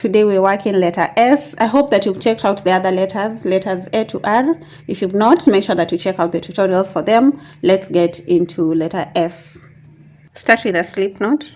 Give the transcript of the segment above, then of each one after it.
Today we're working letter S. I hope that you've checked out the other letters A to R. If you've not, make sure that you check out the tutorials for them. Let's get into letter S. Start with a slip knot.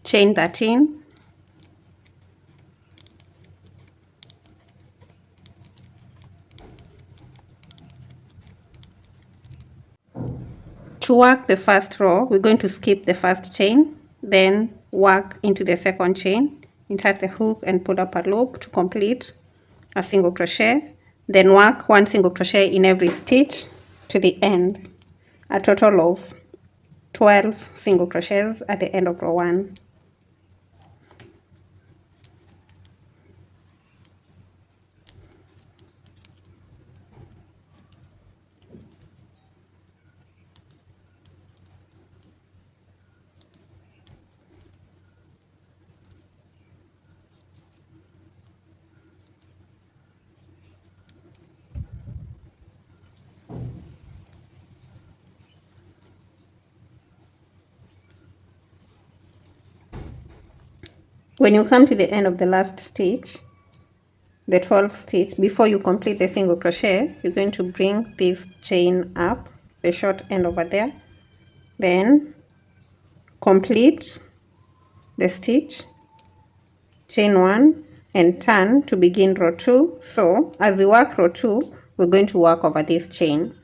Chain 13. To work the first row, we're going to skip the first chain, then work into the second chain, insert the hook and pull up a loop to complete a single crochet, then work one single crochet in every stitch to the end, a total of 12 single crochets at the end of row 1. When you come to the end of the last stitch, the 12th stitch, before you complete the single crochet, you're going to bring this chain up, the short end over there, then complete the stitch, chain 1 and turn to begin row 2. So as we work row 2, we're going to work over this chain,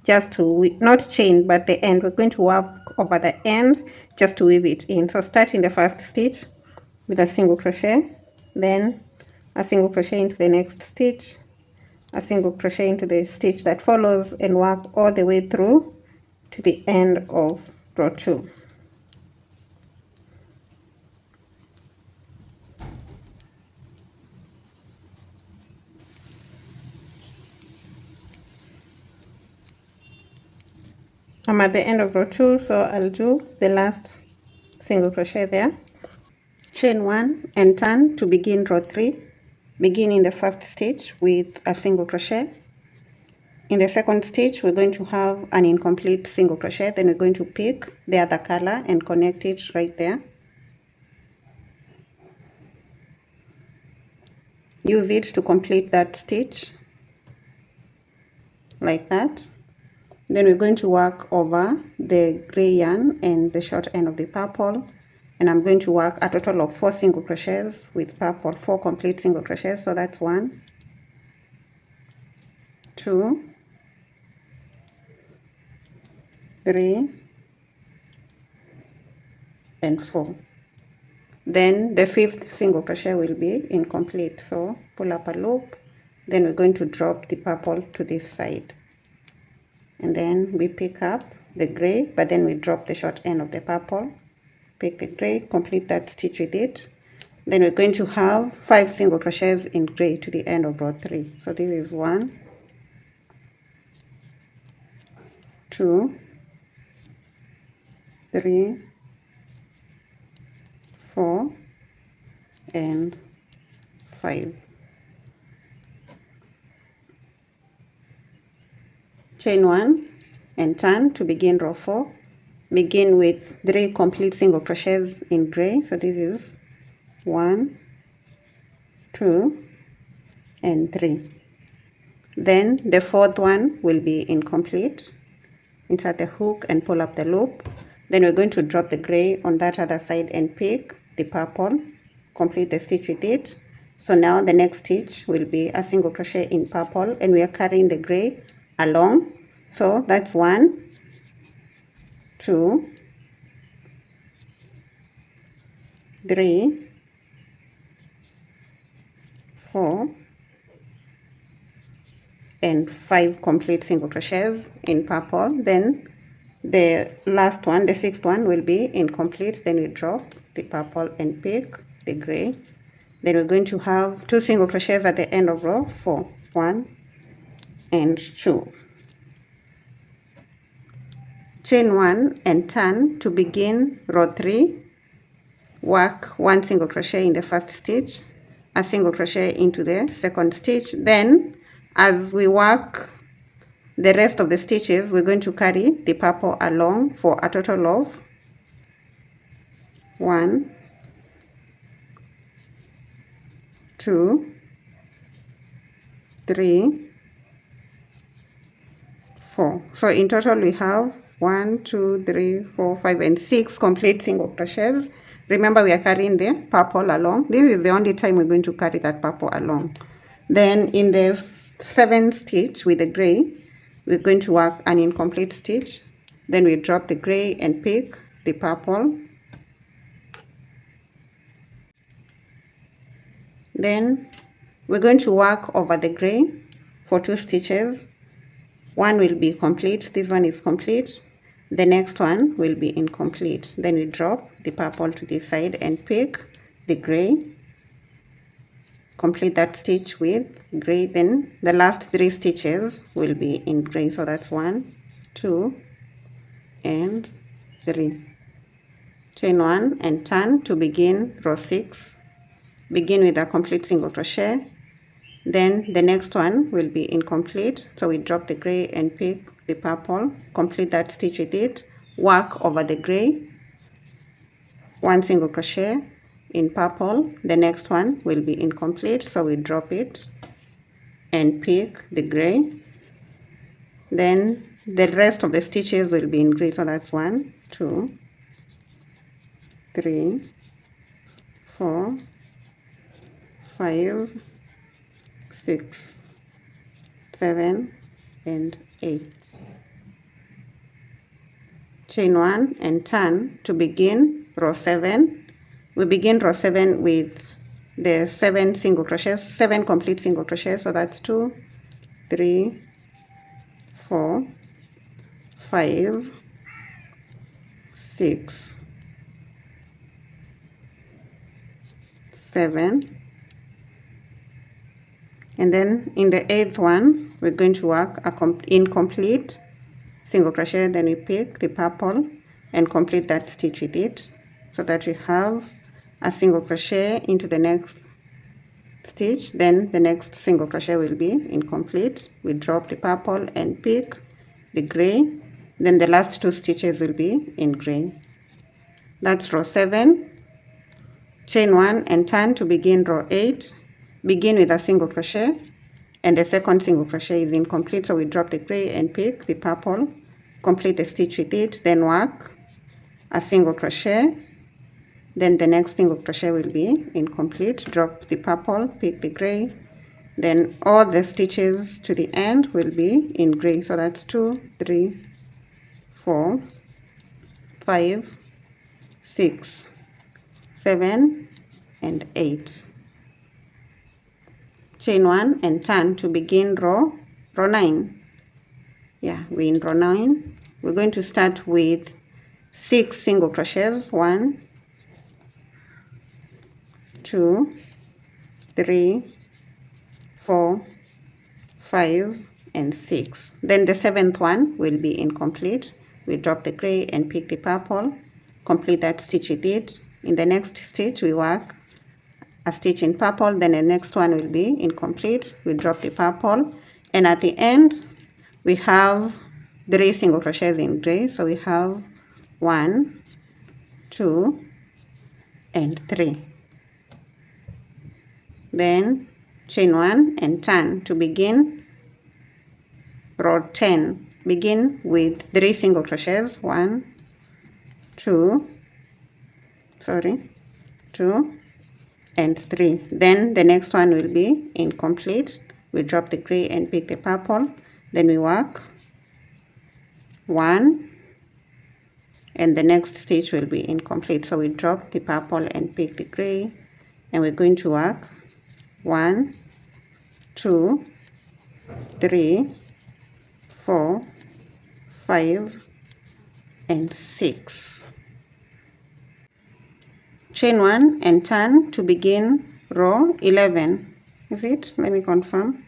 just to, not chain but the end, we're going to work over the end just to weave it in. So start in the first stitch with a single crochet, then a single crochet into the next stitch, a single crochet into the stitch that follows, and work all the way through to the end of row 2. I'm at the end of row 2, so I'll do the last single crochet there. Chain 1 and turn to begin row 3. Begin in the first stitch with a single crochet. In the second stitch, we're going to have an incomplete single crochet. Then we're going to pick the other color and connect it right there. Use it to complete that stitch, like that. Then we're going to work over the gray yarn and the short end of the purple. And I'm going to work a total of 4 single crochets with purple, 4 complete single crochets. So that's 1, 2, 3, and 4. Then the 5th single crochet will be incomplete. So pull up a loop. Then we're going to drop the purple to this side. And then we pick up the gray, but then we drop the short end of the purple. Pick the gray, complete that stitch with it. Then we're going to have 5 single crochets in gray to the end of row 3. So this is 1, 2, 3, 4, and 5. Chain 1 and turn to begin row 4. Begin with 3 complete single crochets in gray. So this is 1, 2, and 3. Then the 4th one will be incomplete. Insert the hook and pull up the loop. Then we're going to drop the gray on that other side and pick the purple. Complete the stitch with it. So now the next stitch will be a single crochet in purple, and we are carrying the gray along. So that's 1, 2, 3, 4, and 5 complete single crochets in purple. Then the last one, the 6th one, will be incomplete. Then we drop the purple and pick the gray. Then we're going to have 2 single crochets at the end of row 4, 1 and 2. Chain 1 and turn to begin row 3. Work 1 single crochet in the first stitch, a single crochet into the second stitch. Then as we work the rest of the stitches, we're going to carry the purple along for a total of 1, 2, 3, 4. So in total we have 1, 2, 3, 4, 5, and 6 complete single crochets. Remember, we are carrying the purple along. This is the only time we're going to carry that purple along. Then in the 7th stitch with the gray, we're going to work an incomplete stitch. Then we drop the gray and pick the purple. Then we're going to work over the gray for 2 stitches. One will be complete, this one is complete, the next one will be incomplete. Then we drop the purple to this side and pick the gray, complete that stitch with gray. Then the last 3 stitches will be in gray, so that's 1, 2, and 3. Chain 1 and turn to begin row 6. Begin with a complete single crochet. Then the next one will be incomplete, so we drop the gray and pick the purple, complete that stitch with it, work over the gray, 1 single crochet in purple. The next one will be incomplete, so we drop it and pick the gray. Then the rest of the stitches will be in gray, so that's 1, 2, 3, 4, 5, 6, 7, and 8. Chain 1 and turn to begin row 7. We begin row 7 with the 7 single crochets, 7 complete single crochets, so that's 2, 3, 4, 5, 6, 7, and then in the 8th one we're going to work a incomplete single crochet. Then we pick the purple and complete that stitch with it, so that we have a single crochet into the next stitch. Then the next single crochet will be incomplete. We drop the purple and pick the gray. Then the last 2 stitches will be in gray. That's row 7. Chain 1 and turn to begin row 8. Begin with a single crochet, and the second single crochet is incomplete, so we drop the gray and pick the purple, complete the stitch with it, then work a single crochet. Then the next single crochet will be incomplete, drop the purple, pick the gray. Then all the stitches to the end will be in gray, so that's 2, 3, 4, 5, 6, 7, and 8. Chain 1 and turn to begin row 9. Yeah, we're in row 9. We're going to start with 6 single crochets. 1, 2, 3, 4, 5, and 6. Then the 7th one will be incomplete. We drop the gray and pick the purple, complete that stitch with it. In the next stitch we work a stitch in purple, then the next one will be incomplete. We drop the purple, and at the end we have 3 single crochets in gray, so we have 1, 2, and 3. Then chain 1 and turn to begin row 10. Begin with 3 single crochets. 1, 2, 2, and 3. Then the next one will be incomplete. We drop the gray and pick the purple. Then we work 1, and the next stitch will be incomplete. So we drop the purple and pick the gray, and we're going to work 1, 2, 3, 4, 5, and 6. Chain 1 and turn to begin row 11. Is it? Let me confirm.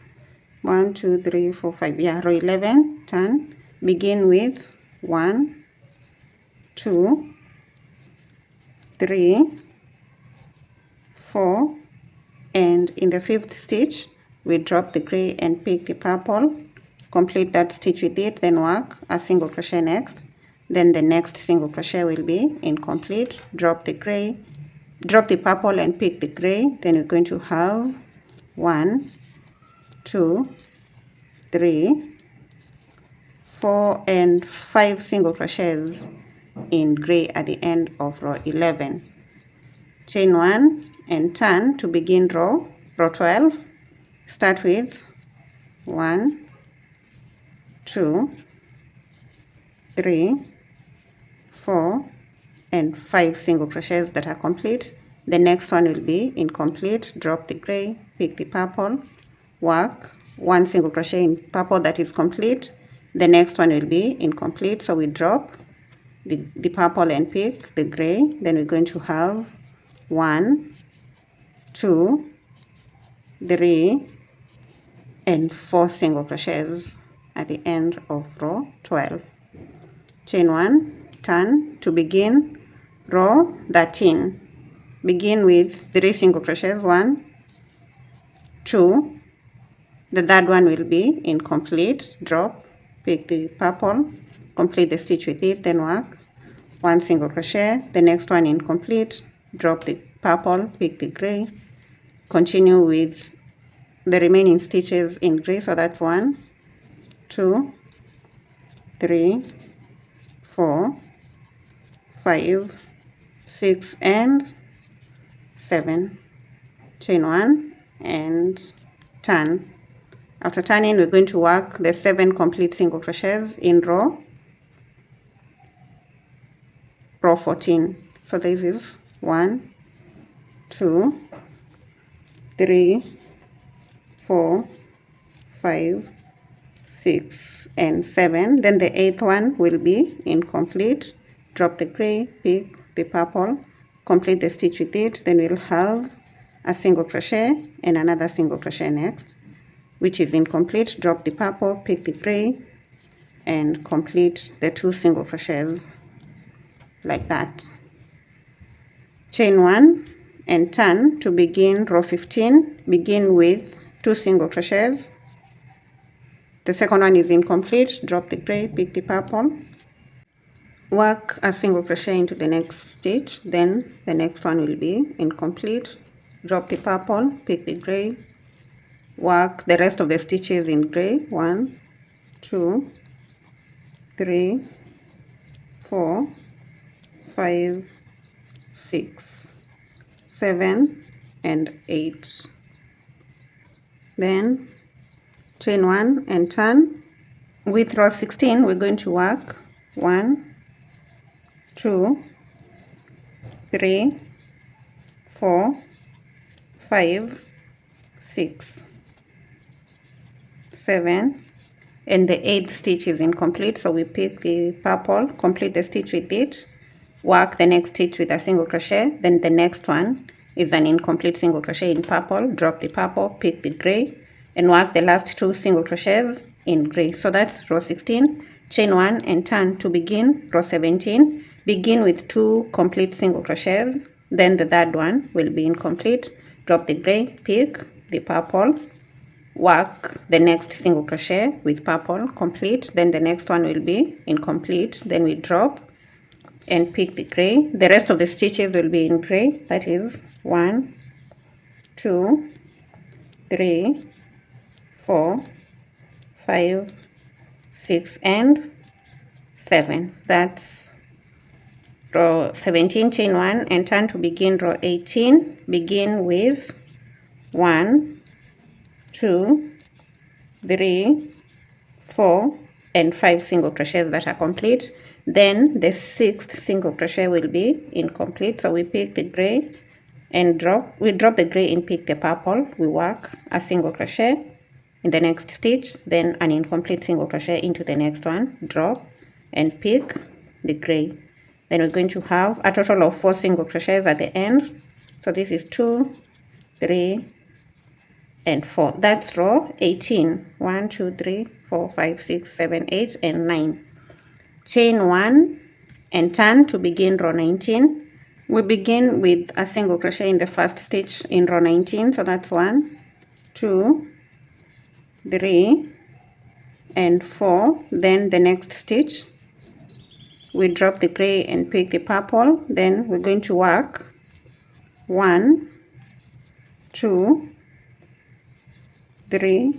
1, 2, 3, 4, 5. Yeah, row 11. Turn. Begin with 1, 2, 3, 4, and in the 5th stitch we drop the gray and pick the purple, complete that stitch with it, then work a single crochet next. then the next single crochet will be incomplete. Drop the gray, drop the purple and pick the gray. Then we're going to have 1, 2, 3, 4 and 5 single crochets in gray at the end of row 11. Chain 1 and turn to begin row 12. Start with 1, 2, 3, 4 and 5 single crochets that are complete. The next one will be incomplete. Drop the gray, pick the purple, work 1 single crochet in purple that is complete. The next one will be incomplete, so we drop the purple and pick the gray. Then we're going to have 1, 2, 3 and 4 single crochets at the end of row 12. Chain 1, turn to begin row 13. Begin with 3 single crochets, 1, 2, the third one will be incomplete. Drop, pick the purple, complete the stitch with it, then work 1 single crochet. The next one incomplete. Drop the purple, pick the gray, continue with the remaining stitches in gray. So that's 1, 2, 3, 4, 5, 6 and 7. Chain 1 and turn. After turning, we're going to work the 7 complete single crochets in row 14. So this is 1, 2, 3, 4, 5, 6 and 7. Then the 8th one will be incomplete. Drop the gray, pick the purple, complete the stitch with it. Then we'll have a single crochet and another single crochet next, which is incomplete. Drop the purple, pick the gray and complete the 2 single crochets like that. Chain 1 and turn to begin row 15. Begin with 2 single crochets. The second one is incomplete. Drop the gray, pick the purple, work a single crochet into the next stitch. Then the next one will be incomplete. Drop the purple, pick the gray, work the rest of the stitches in gray. 1, 2, 3, 4, 5, 6, 7 and 8. Then chain 1 and turn. With row 16 we're going to work 1, 2, 3, 4, 5, 6, 7 and the 8th stitch is incomplete, so we pick the purple, complete the stitch with it, work the next stitch with a single crochet. Then the next one is an incomplete single crochet in purple. Drop the purple, pick the gray and work the last 2 single crochets in gray. So that's row 16. Chain 1 and turn to begin row 17. Begin with 2 complete single crochets. Then the third one will be incomplete. Drop the gray, pick the purple, work the next single crochet with purple, complete. Then the next one will be incomplete. Then we drop and pick the gray. The rest of the stitches will be in gray. That is 1, 2, 3, 4, 5, 6 and 7. That's row 17. Chain 1 and turn to begin row 18. Begin with 1, 2, 3, 4 and 5 single crochets that are complete. Then the 6th single crochet will be incomplete, so we pick the gray and drop the gray and pick the purple. We work a single crochet in the next stitch, then an incomplete single crochet into the next one, drop and pick the gray. Then we're going to have a total of 4 single crochets at the end. So this is 2, 3 and 4. That's row 18. 1, 2, 3, 4, 5, 6, 7, 8 and 9. Chain 1 and turn to begin row 19. We begin with a single crochet in the first stitch in row 19. So that's 1, 2, 3 and 4. Then the next stitch we drop the gray and pick the purple. Then we're going to work 1, 2, 3,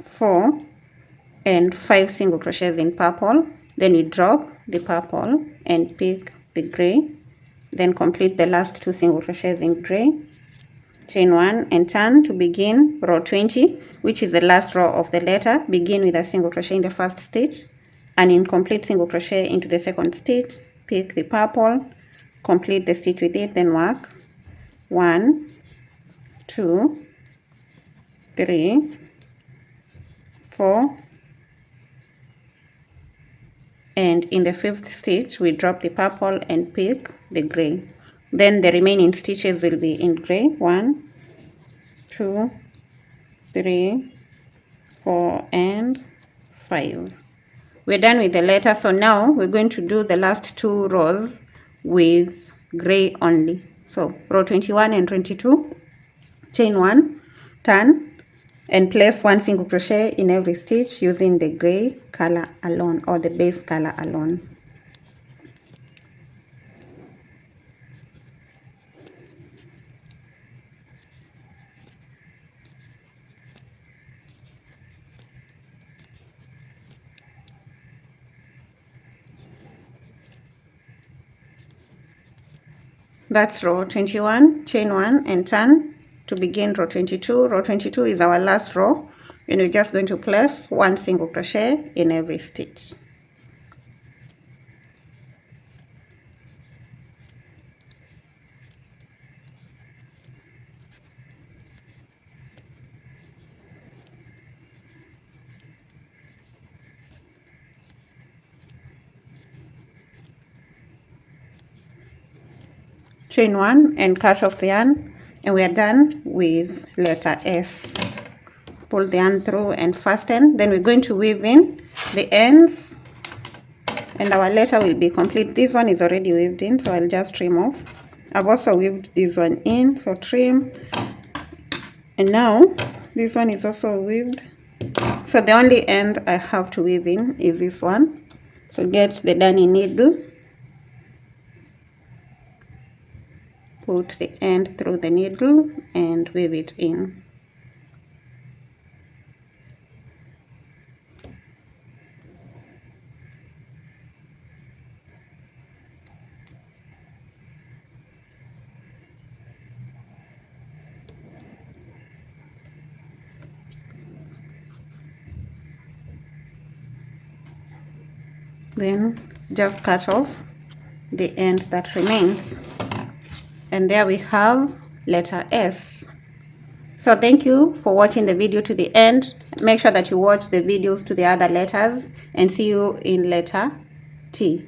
4 and 5 single crochets in purple. Then we drop the purple and pick the gray, then complete the last 2 single crochets in gray, chain 1 and turn to begin row 20, which is the last row of the letter. Begin with a single crochet in the first stitch, an incomplete single crochet into the second stitch, pick the purple, complete the stitch with it, then work 1, 2, 3, 4, and in the 5th stitch we drop the purple and pick the gray. Then the remaining stitches will be in gray. 1, 2, 3, 4 and 5. We're done with the letter, so now we're going to do the last 2 rows with gray only. So row 21 and 22, chain 1, turn and place 1 single crochet in every stitch using the gray color alone or the base color alone. That's row 21, chain 1 and turn to begin row 22. Row 22 is our last row, and we're just going to place 1 single crochet in every stitch. Chain 1 and cut off the yarn, and we are done with letter S. Pull the yarn through and fasten. Then we're going to weave in the ends and our letter will be complete. This one is already weaved in, so I'll just trim off. I've also weaved this one in, so trim. And now this one is also weaved, so the only end I have to weave in is this one. So get the darning needle, put the end through the needle and weave it in. Then just cut off the end that remains, and there we have letter S. So thank you for watching the video to the end. Make sure that you watch the videos to the other letters, and see you in letter T.